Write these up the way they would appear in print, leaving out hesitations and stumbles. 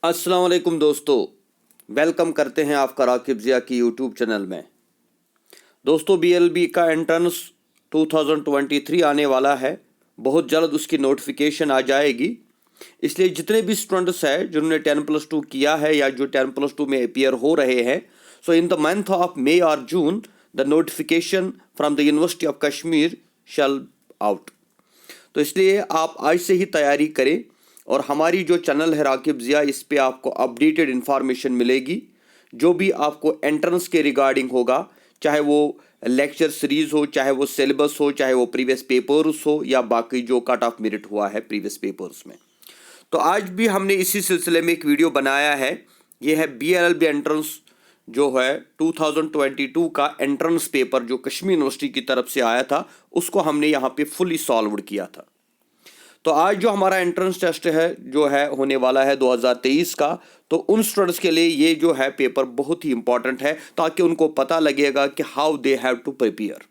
अस्सलाम वालेकुम दोस्तों, वेलकम करते हैं आपका राकिब ज़िया की यूट्यूब चैनल में। दोस्तों, बीएलबी का एंट्रेंस 2023 आने वाला है। बहुत जल्द उसकी नोटिफिकेशन आ जाएगी। इसलिए जितने भी स्टूडेंट्स हैं जिन्होंने 10+2 किया है या जो 10+2 में अपीयर हो रहे हैं, so in the month of May और June the notification from the university of Kashmir shall out. तो इसलिए आप आज से ही तैयारी करें और हमारी जो चैनल है राकिब ज़िया, इस पे आपको अपडेटेड इन्फॉर्मेशन मिलेगी। जो भी आपको एंट्रेंस के रिगार्डिंग होगा, चाहे वो लेक्चर सीरीज हो, चाहे वो सिलेबस हो, चाहे वो प्रीवियस पेपर्स हो या बाकी जो कट ऑफ मेरिट हुआ है प्रीवियस पेपर्स में। तो आज भी हमने इसी सिलसिले में एक वीडियो बनाया है। ये है बीएलएलबी एंट्रेंस जो है 2022 का एंट्रेंस पेपर जो कश्मीर यूनिवर्सिटी की तरफ से आया था, उसको हमने यहाँ पे फुली सॉल्व किया था। तो आज जो हमारा एंट्रेंस टेस्ट है जो है होने वाला है 2023 का, तो उन स्टूडेंट्स के लिए ये जो है पेपर बहुत ही इंपॉर्टेंट है ताकि उनको पता लगेगा कि how they have to prepare.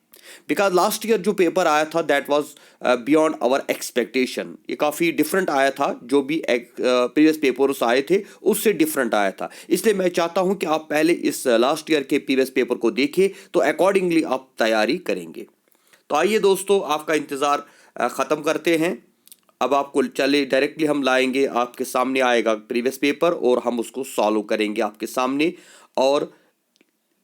Because last year जो पेपर आया था that was beyond our expectation. ये काफ़ी डिफरेंट आया था, जो भी प्रीवियस पेपर्स आए थे उससे डिफरेंट आया था। इसलिए मैं चाहता हूं कि आप पहले इस लास्ट ईयर के प्रीवियस पेपर को देखें तो अकॉर्डिंगली आप तैयारी करेंगे। तो आइए दोस्तों, आपका इंतज़ार ख़त्म करते हैं। अब आपको चले डायरेक्टली हम लाएंगे, आपके सामने आएगा प्रीवियस पेपर और हम उसको सॉल्व करेंगे आपके सामने। और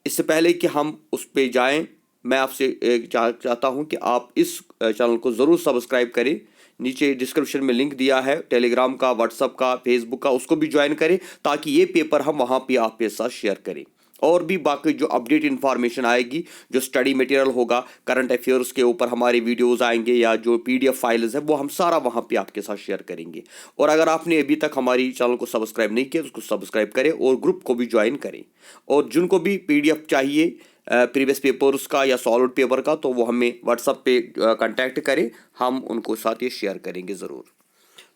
इससे पहले कि हम उस पे जाएं, मैं आपसे चाहता हूं कि आप इस चैनल को ज़रूर सब्सक्राइब करें। नीचे डिस्क्रिप्शन में लिंक दिया है टेलीग्राम का, व्हाट्सअप का, फेसबुक का, उसको भी ज्वाइन करें ताकि ये पेपर हम वहाँ पे आपके साथ शेयर करें। और भी बाकी जो अपडेट इन्फॉर्मेशन आएगी, जो स्टडी मटेरियल होगा, करंट अफेयर्स के ऊपर हमारे वीडियोस आएंगे या जो पीडीएफ फाइल्स है, वो हम सारा वहाँ पे आपके साथ शेयर करेंगे। और अगर आपने अभी तक हमारी चैनल को सब्सक्राइब नहीं किया तो उसको सब्सक्राइब करें और ग्रुप को भी ज्वाइन करें। और जिनको भी पीडीएफ चाहिए प्रीवियस पेपर्स का या सॉलिड पेपर का, तो वो हमें व्हाट्सएप पे कांटेक्ट करें, हम उनको साथ ये शेयर करेंगे ज़रूर।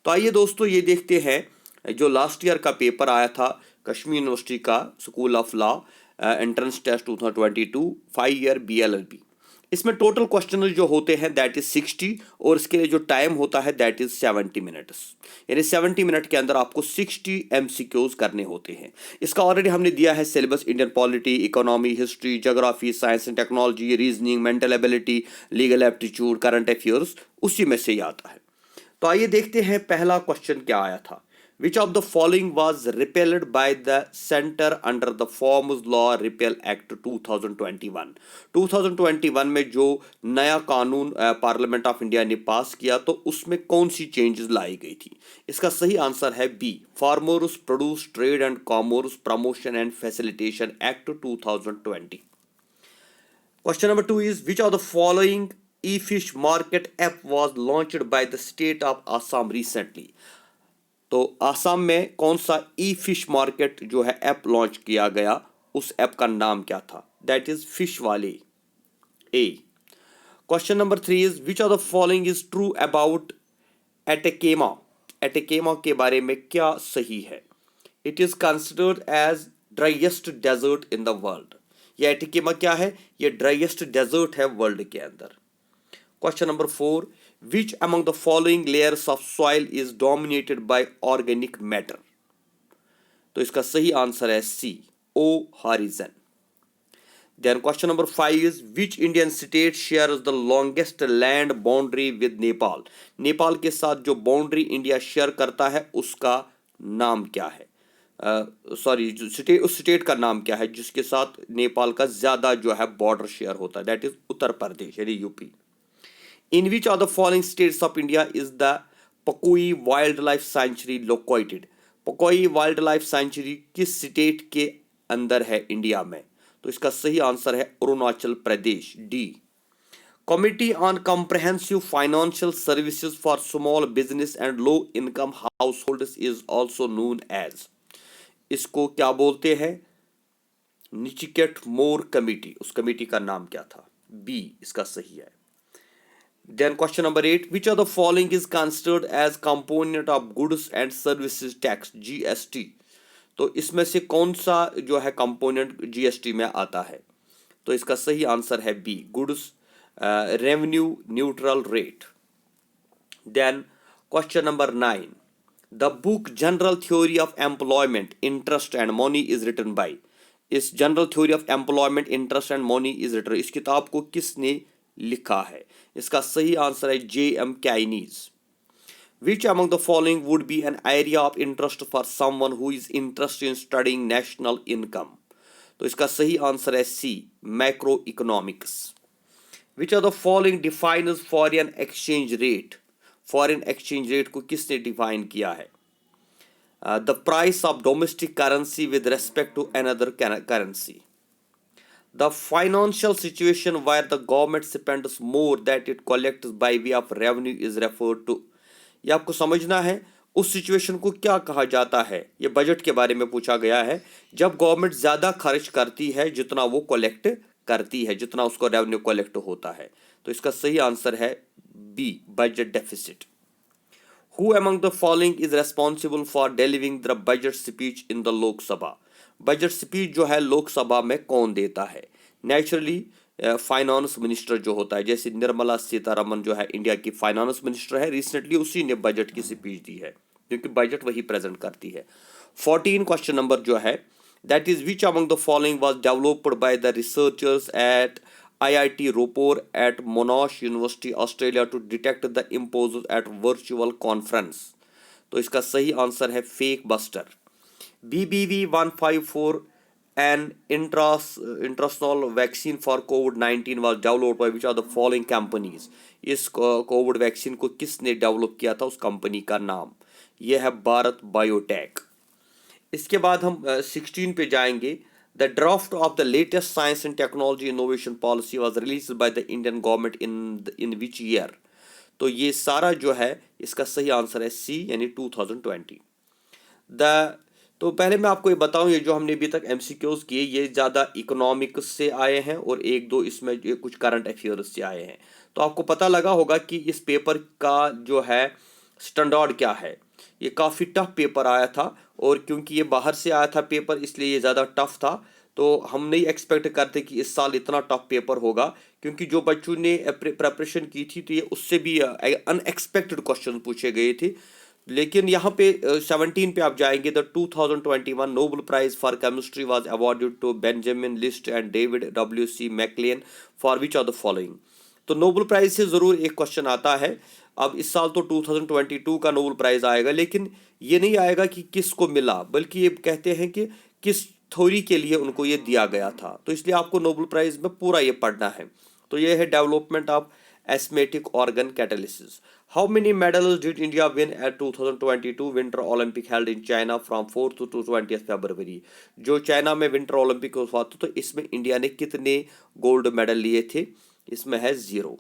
तो आइए दोस्तों, ये देखते हैं जो लास्ट ईयर का पेपर आया था कश्मीर यूनिवर्सिटी का school of law entrance test 2022 5 year BLLB. इसमें टोटल क्वेश्चन जो होते हैं दैट इज 60 और इसके लिए जो टाइम होता है दैट इज 70 मिनट्स। यानी 70 मिनट के अंदर आपको 60 एमसीक्यूज करने होते हैं। इसका ऑलरेडी हमने दिया है syllabus: Indian polity, economy, history, geography, science and technology, reasoning, mental ability, legal aptitude, current affairs, उसी में से ही आता है। तो आइए देखते हैं पहला क्वेश्चन क्या आया था। विच of the following was repelled by the centre under the forms law repel act 2021। 2021 में जो नया कानून पार्लियामेंट ऑफ इंडिया ने पास किया, तो उसमें कौन सी चेंजेस लाई गई थी? इसका सही आंसर है B, farmers produce trade and commerce promotion and facilitation act 2020। Question number 2 is which of the following e-fish market app was launched by the state of Assam recently? तो आसाम में कौन सा ई फिश मार्केट जो है app launch किया गया, उस app का नाम क्या था? दैट इज फिश वाले, A. Question number 3 is which of the following is true about Atacama. Atacama के बारे में क्या सही है? It is considered as driest desert in the world. ये एटेकेमा क्या है? ये ड्राइएस्ट डेजर्ट है वर्ल्ड के अंदर। Question number 4, which among the following layers of soil is dominated by organic matter? तो इसका सही आंसर है C, O horizon. Then question number 5 is which Indian state shares the longest land boundary with Nepal? Nepal के साथ जो boundary India share करता है उसका नाम क्या है? सॉरी, उस स्टेट का नाम क्या है जिसके साथ नेपाल का ज्यादा जो है बॉर्डर शेयर होता है? दैट इज उत्तर प्रदेश यानी UP. In which of the following states of India is the Pakke wild life sanctuary located? Pakke wild life sanctuary किस स्टेट के अंदर है इंडिया में? तो इसका सही आंसर है Arunachal Pradesh, D. Committee on comprehensive financial services for small business and low income house holders is also known as. इसको क्या बोलते हैं? निचिकेट मोर कमिटी। उस कमिटी का नाम क्या था? बी इसका सही है। Then question number 8, which of the following is considered as component of goods and services tax GST? तो इसमें से कौन सा जो है कंपोनेंट जीएसटी में आता है? तो इसका सही आंसर है B, goods revenue neutral rate. Then question number 9, the book general theory of employment interest and money is written by, इस general theory of employment interest and money is written, इस किताब को किसने लिखा है? इसका सही आंसर है J.M. Keynes। Which among the following would be an area of interest for someone who is interested in studying national income? तो इसका सही आंसर है C, macroeconomics. Which of the following defines foreign exchange rate? Foreign exchange rate को किसने define किया है? The price of domestic currency with respect to another currency. The financial situation where the government spends more that it collects by way of revenue is referred to। ये आपको समझना है, उस situation को क्या कहा जाता है। ये बजट के बारे में पूछा गया है, जब गवर्नमेंट ज़्यादा खर्च करती है जितना वो कलेक्ट करती है, जितना उसको रेवेन्यू कलेक्ट होता है। तो इसका सही आंसर है B, budget deficit. Who among the following is responsible for delivering the budget speech in the लोक सभा? बजट स्पीच जो है लोकसभा में कौन देता है? नेचुरली फाइनेंस मिनिस्टर जो होता है, जैसे निर्मला सीतारमन जो है इंडिया की फाइनेंस मिनिस्टर है, रिसेंटली उसी ने बजट की स्पीच दी है, क्योंकि बजट वही प्रेजेंट करती है। 14 क्वेश्चन नंबर जो है, that is which among the following was developed by the researchers at IIT Ropur at Monash University Australia to detect the imposes at virtual conference। तो इसका सही आंसर है fake buster. BBV154 an intrasonal vaccine for COVID-19 was developed by which of the following companies? इस Covid vaccine को किसने develop किया था, उस कंपनी का नाम? यह है भारत बायोटेक। इसके बाद हम 16 पे जाएंगे। The draft of the latest science and technology innovation policy was released by the Indian government in which year? तो ये सारा जो है इसका सही आंसर है सी, यानी 2020। तो पहले मैं आपको ये बताऊं, ये जो हमने अभी तक MCQs किए ये ज़्यादा इकोनॉमिक्स से आए हैं और एक दो इसमें कुछ करंट अफेयर्स से आए हैं। तो आपको पता लगा होगा कि इस पेपर का जो है स्टैंडर्ड क्या है। ये काफ़ी टफ पेपर आया था, और क्योंकि ये बाहर से आया था पेपर इसलिए ये ज़्यादा टफ था। तो हम नहीं एक्सपेक्ट करते कि इस साल इतना टफ पेपर होगा, क्योंकि जो बच्चों ने प्रिपरेशन की थी तो ये उससे भी अनएक्सपेक्टेड क्वेश्चन पूछे गए थे। लेकिन यहाँ पे 17 पे आप जाएंगे, the 2021 Nobel prize for chemistry was awarded to Benjamin List and David WC MacMillan for which of the following. तो नोबेल प्राइज से ज़रूर एक क्वेश्चन आता है। अब इस साल तो 2022 का नोबेल प्राइज आएगा, लेकिन ये नहीं आएगा कि किसको मिला, बल्कि ये कहते हैं कि किस थ्योरी के लिए उनको ये दिया गया था। तो इसलिए आपको नोबेल प्राइज में पूरा ये पढ़ना है। तो ये है development of asthmatic organ catalysis. How many medals did India win at 2022 winter Olympic held in China from 4th to 20th फरवरी? जो चाइना में विंटर ओलंपिक हुआ था, तो इसमें इंडिया ने कितने गोल्ड मेडल लिए थे? इसमें है 0,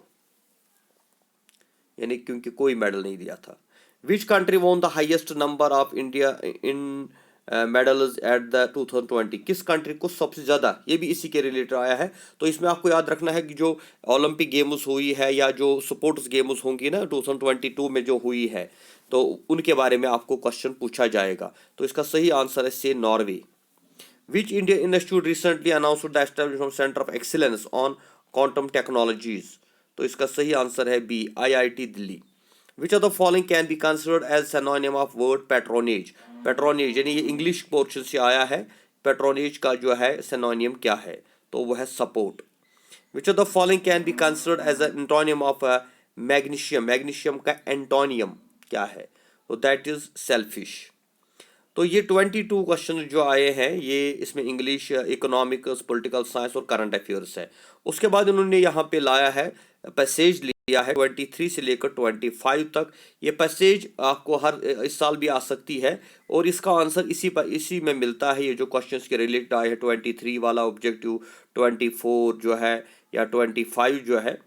यानी क्योंकि कोई मेडल नहीं दिया था। Which country won the highest number of India in medals at the 2020? किस कंट्री को सबसे ज़्यादा, ये भी इसी के रिलेटेड आया है। तो इसमें आपको याद रखना है कि जो ओलंपिक गेम्स हुई है या जो स्पोर्ट्स गेम्स होंगी ना 2022 में जो हुई है, तो उनके बारे में आपको क्वेश्चन पूछा जाएगा। तो इसका सही आंसर है से Norway. Which Indian institute recently announced the establishment centre of excellence on quantum technologies? तो इसका सही आंसर है B, IIT Delhi. Which of the following can be considered as synonym of word patronage? Patronage यानी ये English portion से आया है। Patronage का जो है सिनोनिम क्या है? तो वो है support. Which of the following can be considered as antonym of magnesium? Magnesium का एंटोनियम क्या है? तो दैट इज सेल्फिश। तो ये 22 क्वेश्चन जो आए हैं, ये इसमें इंग्लिश, इकोनॉमिक्स, पॉलिटिकल साइंस और करंट अफेयर्स है। उसके बाद उन्होंने यहाँ पे लाया है पैसेज लिया है 23 से लेकर 25 तक। ये पैसेज आपको हर इस साल भी आ सकती है, और इसका आंसर इसी में मिलता है। ये जो क्वेश्चंस के रिलेटेड आए हैं 23 वाला ऑब्जेक्टिव, 24 जो है, या 25 जो है।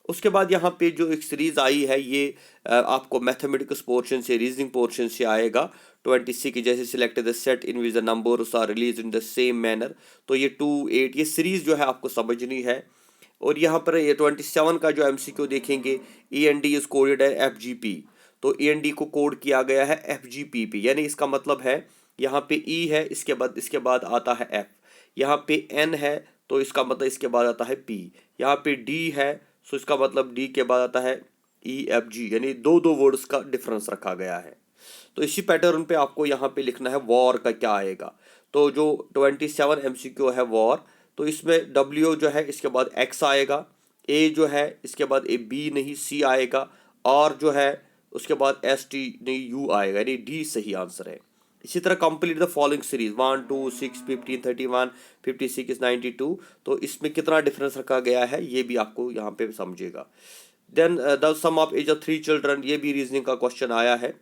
उसके बाद यहाँ पे जो एक सीरीज़ आई है, ये आपको मैथमेटिक्स पोर्शन से, रीजनिंग पोर्शन से आएगा। 26 की जैसे select the set in which the numbers are release in the same manner. तो ये 2, 8 ये सीरीज़ जो है आपको समझनी है। और यहाँ पर ये 27 का जो MCQ देखेंगे, END इज कोडेड है FGP। तो END को कोड किया गया है FGP, यानी इसका मतलब है यहाँ पे E है, इसके बाद आता है F, यहाँ पे N है तो इसका मतलब इसके बाद आता है P, यहाँ पे D है तो इसका मतलब D के बाद आता है EFG, यानी दो वर्ड्स का डिफरेंस रखा गया है। तो तो इसी पैटर्न पे आपको यहाँ पे लिखना है वॉर का क्या आएगा। तो जो 27 MCQ है वॉर, तो इसमें W जो है इसके बाद X आएगा, A जो है इसके बाद A B नहीं C आएगा, R जो है उसके बाद ST नहीं U आएगा, यानी D सही आंसर है। इसी तरह कंप्लीट द फॉलोइंग सीरीज 1 2 6 15 31 56 92, तो इसमें कितना डिफरेंस रखा गया है ये भी आपको यहाँ पे समझेगा। Then the sum of age of 3 children, ये भी रीजनिंग का क्वेश्चन आया है।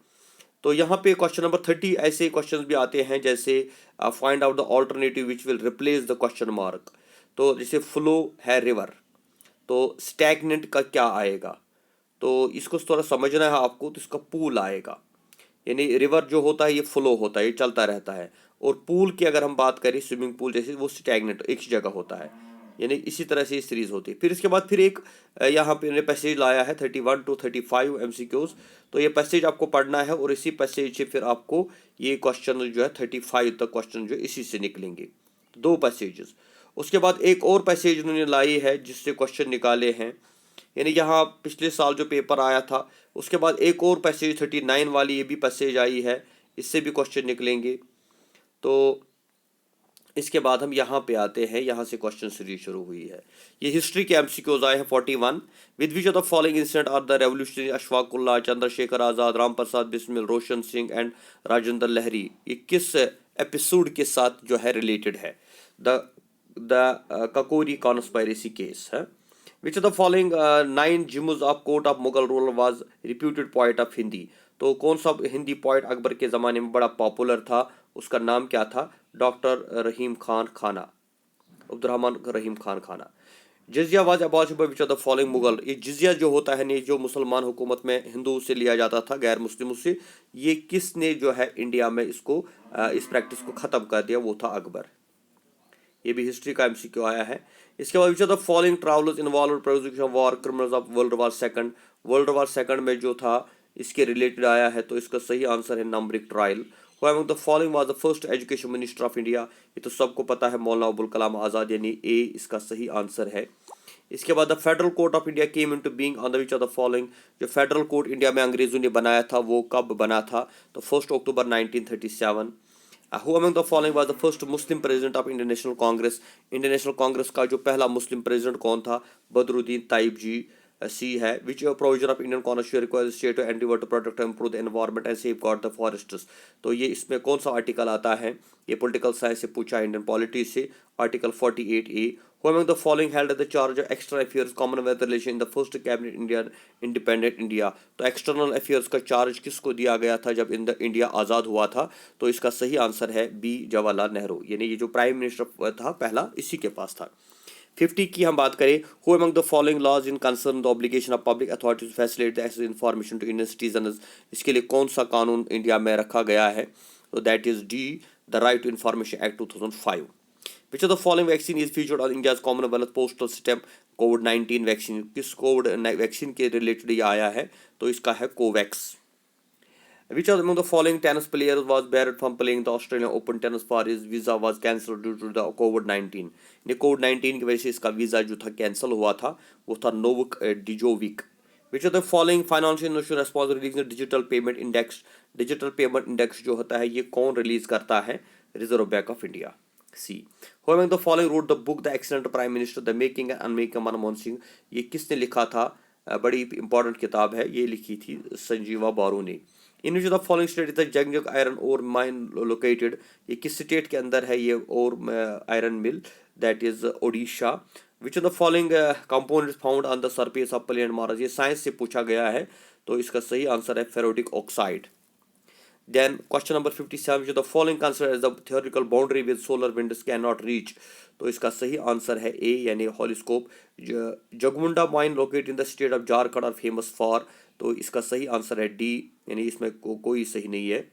तो यहाँ पे क्वेश्चन नंबर 30 ऐसे क्वेश्चंस भी आते हैं जैसे find out the alternative which will replace the question mark. तो जैसे फ्लो है रिवर, तो स्टैगनेंट का क्या आएगा, तो इसको थोड़ा समझना है आपको, तो इसका पूल आएगा। यानी रिवर जो होता है ये फ्लो होता है, ये चलता रहता है, और पूल की अगर हम बात करें स्विमिंग पूल जैसे, वो स्टैगनेंट एक ही जगह होता है। यानी इसी तरह से ये सीरीज होती है। फिर इसके बाद फिर एक यहाँ पे मैंने पैसेज लाया है 31 to 35 MCQs, तो ये पैसेज आपको पढ़ना है और इसी पैसेज से फिर आपको ये क्वेश्चन जो है 35 तक क्वेश्चन जो इसी से निकलेंगे, 2 पैसेजेस। उसके बाद एक और पैसेज उन्होंने लाई है जिससे क्वेश्चन निकाले हैं, यानी यहाँ पिछले साल जो पेपर आया था उसके बाद एक और पैसेज 39 वाली ये भी पैसेज आई है, इससे भी क्वेश्चन निकलेंगे। तो इसके बाद हम यहाँ पे आते हैं, यहाँ से क्वेश्चन सीरीज शुरू हुई है। ये हिस्ट्री के MCQs आए हैं 41। With which of the following incident are the revolutionary Ashfaq Ullah, Chandrashekhar Azad, Ram Prasad Bismil, Roshan Singh and Rajendra Lahiri, ये किस एपिसोड के साथ जो है रिलेटेड है? द ककोरी कॉन्स्पायरेसी केस है। Which of the following 9 gems of court of Mughal rule was reputed poet of Hindi, तो कौन सा हिंदी पोइट अकबर के ज़माने में बड़ा पॉपुलर था, उसका नाम क्या था? डॉक्टर रहीम खान खाना, Abdurrahman Rahim Khan Khana. Jizya was abolished by which of the following Mughal, ये जिजिया जो होता है नहीं, जो मुसलमान हुकूमत में हिंदू से लिया जाता था, गैर मुस्लिम से, ये किसने जो है इंडिया में इसको इस प्रैक्टिस को ख़त्म कर दिया? वो था अकबर। ये भी हिस्ट्री का MCQ आया है। इसके बाद विच of the following travellers involve prosecution war criminals of world war second, world war second में जो था इसके रिलेटेड आया है, तो इसका सही आंसर है numeric trial. Who among the following was the first education minister of India, ये तो सबको पता है मौलाना अबुल कलाम आज़ाद, यानी ए इसका सही आंसर है। इसके बाद the federal court of India came into being on the which of the following, जो फेडरल कोर्ट इंडिया में अंग्रेजों ने बनाया था वो कब बना था? तो 1 अक्टूबर 1937। Who among the following was the first Muslim president of Indian National Congress? Indian national Congress का जो पहला मुस्लिम प्रेसिडेंट कौन था? बदरुद्दीन ताइब जी सी है। Which provision of Indian constitution requires state to endeavour to protect improve the environment and safeguard the forests, तो ये इसमें कौन सा आर्टिकल आता है? ये पॉलिटिकल साइंस से पूछा है, इंडियन पॉलिटी से, article 48A। Who among the following held the charge of external affairs commonwealth relation in the first cabinet Indian independent India, तो एक्सटर्नल अफेयर्स का चार्ज किसको दिया गया था जब इंडिया आज़ाद हुआ था? तो इसका सही आंसर है B जवाहरलाल नेहरू, यानी ये जो प्राइम मिनिस्टर था पहला इसी के पास था। 50 की हम बात करें, who among the following laws in concern the obligation of public authorities to facilitate the access information to Indian citizens, इसके लिए कौन सा कानून इंडिया में रखा गया है? तो that is D, the right to information act 2005। Which of the following vaccine is featured on India's Commonwealth postal stamp? Covid vaccine, किस कोविड वैक्सीन के रिलेटेड ये आया है? तो इसका है Covax. Which of the following tennis players was barred from playing the Australian Open tennis for his visa was cancelled due to the COVID-19? ये कोविड-19 की वजह से इसका वीज़ा जो था कैंसिल हुआ था, वो था नोवक डिजोविक। Which of the following financial institution responsible for releasing digital payment index? Digital payment index जो होता है ये कौन रिलीज करता है? Reserve bank of India. C. Who among the following wrote the book The Excellent Prime Minister, The Making and Unmaking of Manmohan Singh, ये किसने लिखा था? बड़ी इंपॉर्टेंट किताब है, ये लिखी थी संजीवा बारू ने। In which the following state is the Jangjak iron ore mine located, ये किस स्टेट के अंदर है ये और iron mill? That is Odisha. Which of the following components found on the surface of planet Mars, ये साइंस से पूछा गया है, तो इसका सही आंसर है ferric oxide. Then question number 57, which of the following considered as the theoretical boundary with solar winds cannot reach, तो इसका सही आंसर है A, यानी हॉलिस्कोप। Jagmunda mine locate in the state of Jharkhand और फेमस फॉर, तो इसका सही आंसर है D, यानी इसमें कोई सही नहीं है।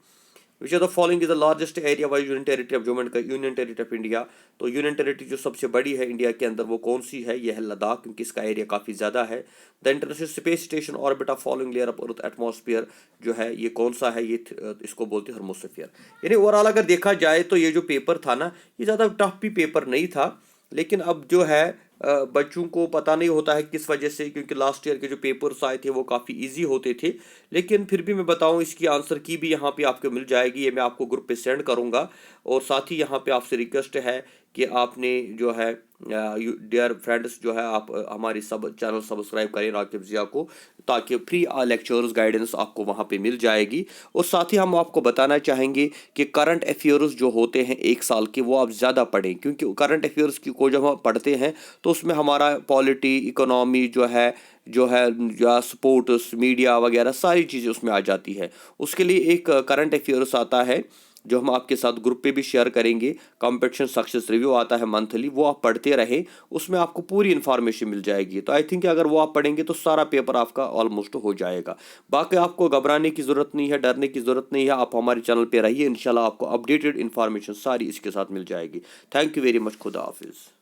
Which of the following is the largest area wise union territory of Jammu and union territory of India, तो यूनियन टेरिटरी जो सबसे बड़ी है इंडिया के अंदर वो कौन सी है? यह है लद्दाख, क्योंकि इसका एरिया काफ़ी ज़्यादा है। The international space station orbit of following layer of earth atmosphere जो है ये कौन सा है? ये इसको बोलते हैं थर्मोस्फेयर। यानी ओवरऑल अगर देखा जाए तो ये जो पेपर था ना, ये ज़्यादा टफ भी पेपर नहीं था, लेकिन अब जो है बच्चों को पता नहीं होता है किस वजह से, क्योंकि लास्ट ईयर के जो पेपर्स आए थे वो काफ़ी इजी होते थे। लेकिन फिर भी मैं बताऊं, इसकी आंसर की भी यहाँ पे आपको मिल जाएगी, ये मैं आपको ग्रुप पे सेंड करूँगा। और साथ ही यहाँ पे आपसे रिक्वेस्ट है कि आपने जो है डियर फ्रेंड्स जो है आप हमारी सब चैनल सब्सक्राइब करें राकिब जिया को, ताकि फ्री लेक्चर्स गाइडेंस आपको वहाँ पे मिल जाएगी। और साथ ही हम आपको बताना चाहेंगे कि करंट अफेयर्स जो होते हैं 1 साल के, वो आप ज़्यादा पढ़ें, क्योंकि करंट अफेयर्स की को जब हम पढ़ते हैं तो उसमें हमारा पॉलिटी, इकोनॉमी जो है या स्पोर्ट्स, मीडिया वगैरह सारी चीज़ें उसमें आ जाती है। उसके लिए एक करंट अफेयर्स आता है जो हम आपके साथ ग्रुप पे भी शेयर करेंगे। कंपटीशन सक्सेस रिव्यू आता है मंथली, वो आप पढ़ते रहें, उसमें आपको पूरी इन्फॉर्मेशन मिल जाएगी। तो आई थिंक अगर वो आप पढ़ेंगे तो सारा पेपर आपका ऑलमोस्ट हो जाएगा। बाकी आपको घबराने की ज़रूरत नहीं है, डरने की ज़रूरत नहीं है, आप हमारे चैनल पे रहिए, इंशाल्लाह आपको अपडेटेड इन्फॉर्मेशन सारी इसके साथ मिल जाएगी। थैंक यू वेरी मच, खुदा हाफिज़।